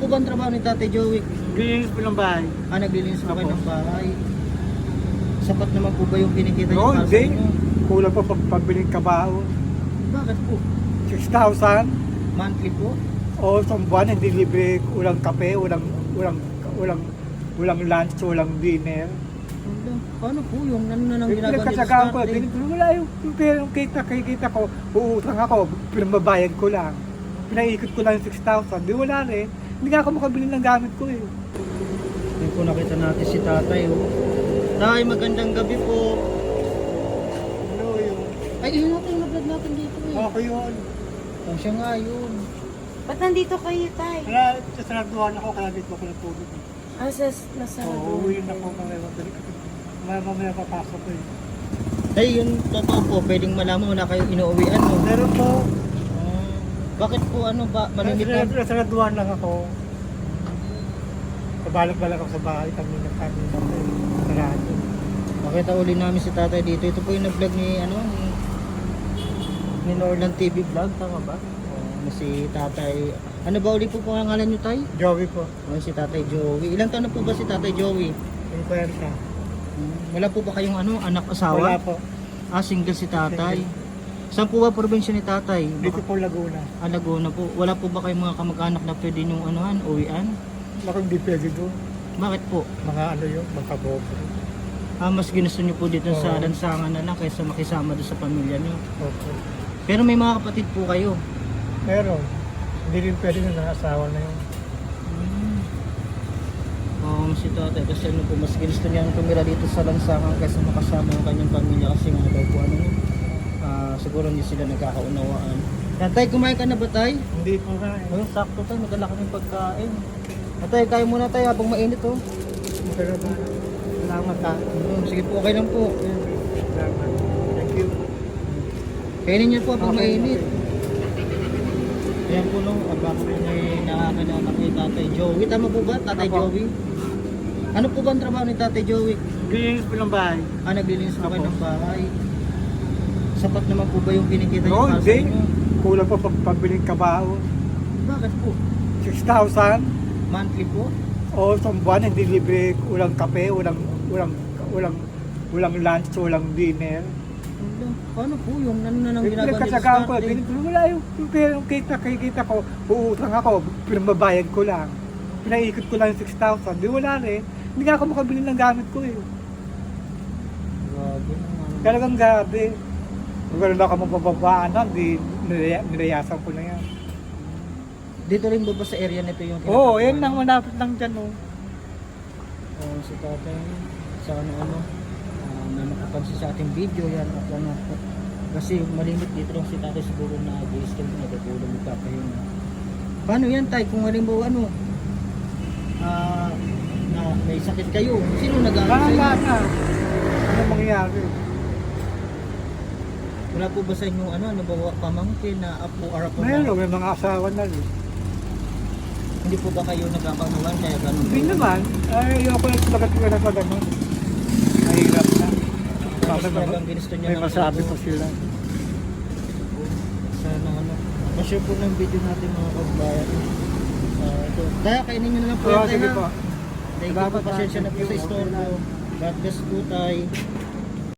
ba ang trabaho ni Tatay Joey? Naglilinis po ng bahay. Naglilinis po kayo Opo. ng bahay. Sapat naman po ba yung kinikita niyo No, para sa hindi. inyo? Kulang pa pagbiling kabaho. Bakit po? 6,000. Monthly po? O isang buwan, hindi libre. Walang kape, walang lunch, walang dinner. Wala. Paano po yung nang ginagawa nito Pinagkasagaan ko, sa atin? wala yung perang kita ko, uutang ako, pinamabayad ko lang. Pinaikot ko lang yung 6,000, di wala rin. Hindi nga ako makabili ng gamit ko eh. Yan po, nakita natin si Tatay. Oh. Tay, magandang gabi po. Ano yun? Ay, yun natin yung vlog natin dito eh. Okay yun. Oh, siya nga yun. Ba't nandito kayo, Tay? Kaya sa saraduhan ako, kaya dito ako natulog. Nasa Oo, uwi na ako mamaya papasok ko eh. Tay, yun totoo po. Pwedeng malaman wala kayong inuuwian. No? Meron po, Bakit po ano ba? Malimit sa saraduhan lang ako. Pabalik-balik ako sa bahay, kami nagkami ng sarado. Nakita uli namin si Tatay dito. Ito po yung nag-vlog ni Norland TV Vlog, tama ba? Si Tatay. Ano ba uli po ang pangalan niyo, Tay? Joey po, Si Tatay Joey. Ilang taon na po ba si Tatay Joey? yung kwenta. Wala po ba kayong anak asawa? Wala po, Single si Tatay. Saan po ba probinsya ni Tatay? dito po Laguna. Laguna po. Wala po ba kayong mga kamag-anak na pwede nyung uwian? Baka hindi pwede doon. Bakit po? Mga ano yun, magkabobo. Mas ginusto niyo po dito sa Oo. lansangan na lang kaysa makisama doon sa pamilya niyo. Okay. Pero may mga kapatid po kayo. Meron. Hindi rin pwede na asawa na yun. Si Tatay kasi ano po, mas ginusto niya tumira dito sa lansangan kaysa makasama yung kanyang pamilya kasi nga daw po siguro hindi sila nagkakaunawaan. Tatay, kumain ka na ba, Tay? Hindi po nga eh. Ayun, sakto Tay, madala kaming pagkain. Tatay, kain muna tayo habang mainit oh. Pero salamat ha. Sige po, okay lang po. Salamat. Thank you. Kainin niyo po habang Okay, mainit. Ayan po no, baka po may nakakilala kay Tatay Joey. Tama po ba, Tatay Apo. Joey? Ano po ba ang trabaho ni Tatay Joey? Naglilinis po ng bahay. Naglilinis po kayo Apo. ng bahay. Sapat naman po ba yung kinikita niyo No, para sa hindi. inyo? Kulang pa pagbiling kabaho. Bakit po? 6,000. Monthly po? O isang buwan, hindi libre. Walang kape, walang lunch, walang dinner. Wala. Paano po yung nang ginagawa nito sa Pinagkasagaan ko, atin? wala yung perang kita ko, uutang ako, pinamabayad ko lang. Pinaikot ko lang yung 6,000, di wala rin. Hindi nga ako makabili ng gamit ko eh. Grabe naman. Talagang gabi. Kung gano'n ako mapapabaan na, nilayasan ko na yan. Dito rin ba sa area nito yung Oo, kinatatawanan? yan lang, malapit lang dyan oh. Si Tatay, sa na nakapansin sa ating video yan at kasi malimit dito lang si Tatay siguro na gusto na natutulog magpapahinga. Paano yan, Tay? Kung halimbawa na may sakit kayo, sino nag-aaral sa Bahala inyo? na. Ano mangyayari? Wala po ba sa inyo bawa pamangkin na apo or apo Meron, na? may mga asawa na rin. Hindi po ba kayo nagkakanulan kaya ganun? Hindi naman. Ay, ayoko na talagat ko na pa gano'n. Mahirap na. Tapos talagang ginusto niya May ng masabi ano, pa sila. sana ma-share po ng video natin mga kabayan. Ito. Kaya kainin nyo na lang po Oo, yan, Tay, sige ha? po. Thank you po, pasensya na po sa istorbo. God bless po, Tay.